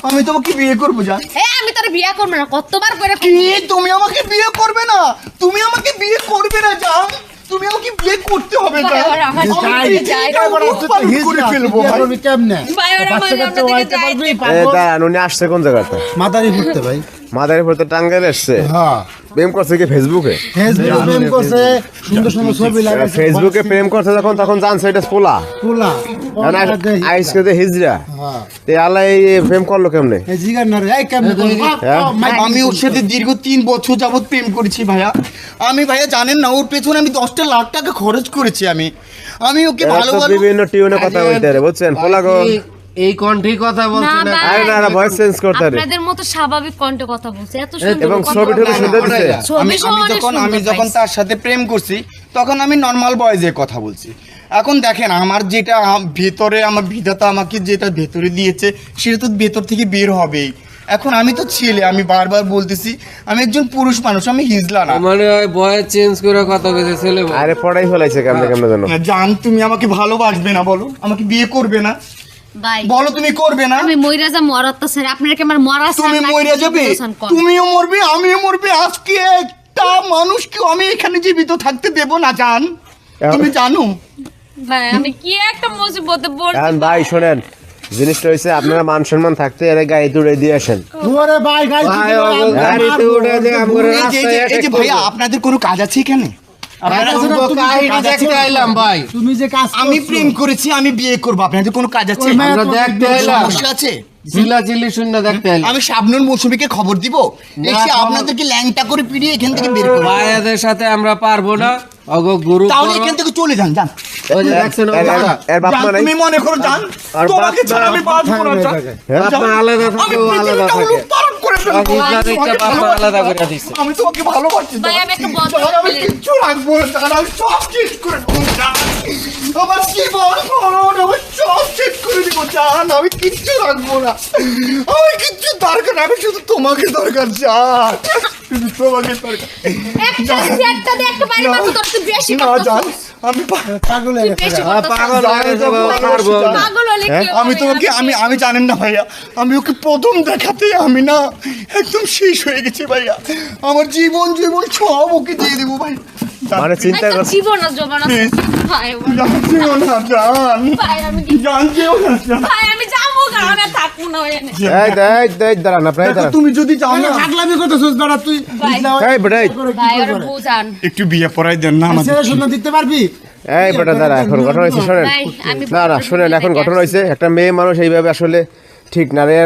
আমি তোমাকে বিয়ে করবো জান। আমি তোর বিয়ে করবো না, কতবার করে কি তুমি আমাকে বিয়ে করবে না? তুমি আমাকে বিয়ে করবে না জান? তুমি আমাকে বিয়ে করতে হবে জান। করে ফেলবো উনি আসছে কোন জায়গাতে? মাদারি ঘুরতে ভাই, মাদারীপুরে টাঙ্গাইল এসছে। হ্যাঁ প্রেম করছে কি ফেসবুকে? ফেসবুকে প্রেম করছে, সুন্দর সুন্দর ছবি লাগাইছে ফেসবুকে প্রেম করছে যখন তখন জানছে এটা পোলা পোলা আইসকে যে হিজরা হ্যাঁ তে আল্লাহ এই প্রেম করলো কেমনে? এই জিগার না রে, এই কেমনে আমি ওর সাথে দীর্ঘ 3 বছর যাবত প্রেম করেছি ভাইয়া। আমি ভাইয়া জানেন না, ওর পেছনে আমি 10টা লাখ টাকা খরচ করেছি। আমি ওকে ভালোবাসি। বিভিন্ন টিউনে কথা বলতে রে, বুঝছেন? পোলা গো এই কণ্ঠে কথা বলছে না। আরে না না, ভয়েস চেঞ্জ করতে রে। আপনাদের মতো স্বাভাবিক কণ্ঠে কথা বলছে, এত সুন্দর এবং কথা ছবি টবি বলে। সুন্দর দিছে। আমি যখন তার সাথে প্রেম করছি তখন আমি নর্মাল বয়েজে কথা বলছি। এখন দেখেন আমার যেটা ভেতরে, আমার বিধাতা আমাকে যেটা ভেতরে দিয়েছে সেটা তো ভেতর থেকে বের হবেই। এখন আমি তো ছেলে, আমি বারবার বলতেছি আমি একজন পুরুষ মানুষ, আমি হিজলা না। মানে ওই ভয়েস চেঞ্জ করে কথা কইছে ছেলে। আরে পড়াই ফেলাইছে কেমনে কেমনে জানো? জান তুমি আমাকে ভালোবাসবে না বলো? আমাকে বিয়ে করবে না ভাই বলো? তুমি করবে না? আমি মইরা যা মরাত স্যার, আপনার কি আমার মরা স্যার? তুমি মরে যাবে, তুমিও মরবে, আমিও মরবে। আজকে একটা মানুষকে আমি এখানে জীবিত থাকতে দেব না জান, তুমি জানো? ভাই আমি কি একটা মুসিবতে পড়ছি। এখন ভাই শোনেন, জিনিসটা হইছে আপনারা মান সম্মান থাকতে এর গাড়ি তুলে দিয়ে আসেন। ওরে ভাই গাড়িতে উঠে যে আমরা এই যে ভাইয়া আপনাদের কোনো কাজ আছে এখানে? দেখতে আইলাম ভাই। তুমি যে কাজ আমি প্রেম করেছি, আমি বিয়ে করবো, আপনাদের কোনো কাজ আছে? আমরা দেখতে আইলাম, সমস্যা আছে? জিলা জিল্লি শূন্য দেখতে আইলাম। আমি শাবনুর মৌসুমীকে খবর দিব, এসে আপনাদেরকে ল্যাংটা করে পিড়িয়ে এখান থেকে বের করবো। ভাইয়াদের সাথে আমরা পারবো না, অগো গুরু তাহলে এখান থেকে চলে যান, যান। ওই যে দেখছেন এর বাপ জান, মা নাই? তুমি মনে করো জান, আর তোমাকে বাপ ছাড়া আমি বাঁচবো না জান। আপনার আলাদা থাকে, ও আমি আলাদা পৃথিবীটা থাকে। উলটপালট করে ফেলবো। হিজলা দেখতে বাপ আলাদা করে দিছে। আমি তোমাকে ভালোবাসি ভাই, জান। আমি একটা বদ জান, আমি কিচ্ছু রাখবো না জান, আমি সব শেষ করে দেবো জান। আমার জীবন মরণ আমি সব শেষ করে দিব জান, আমি কিচ্ছু রাখবো না। আমার কিচ্ছু দরকার না, আমি শুধু তোমাকে দরকার জান, শুধু তোমাকে দরকার। একটা সেটটা দিয়ে একটা বাড়ি মারতে তোর তো বেশি না কথা জান, বলছিস। আমি পাগল হয়ে গেছে বেশি হ্যাঁ, কথা পাগল বলছিস। হয়ে গেছে বাবা, পারবো না। পাগল হলে কি হবে? আমি তোমাকে আমি জানেন না ভাইয়া, আমি ওকে প্রথম দেখাতেই আমি না একদম শেষ হয়ে গেছি ভাইয়া। আমার জীবন সব ওকে দিয়ে দেবো ভাই। মানে চিন্তা একটা কর, জীবন আর জবান আছে। ভাই জানছেও না জান, ভাই আমি কি জানছেও না জান। ভাই আমি যাবো কারণে থাকবো না ওখানে। এই দাঁড়ান আপনারা, এই দেখো, দাঁড়ান। তুমি যদি চাও না পাগলামি করতেছিস দাঁড়া তুই ভাই। এই বেটা, এই, ভাই ওর বুঝান। একটু বিয়ে পড়াই দেন না আমাদের। ছেলে শুনে দিতে পারবি? এই বেটা দাঁড়া, এখন ঘটনা হয়েছে শোনেন। ভাই আমি না না শোনেন, এখন ঘটনা হয়েছে একটা মেয়ে মানুষ এইভাবে আসলে ঠিক না রে।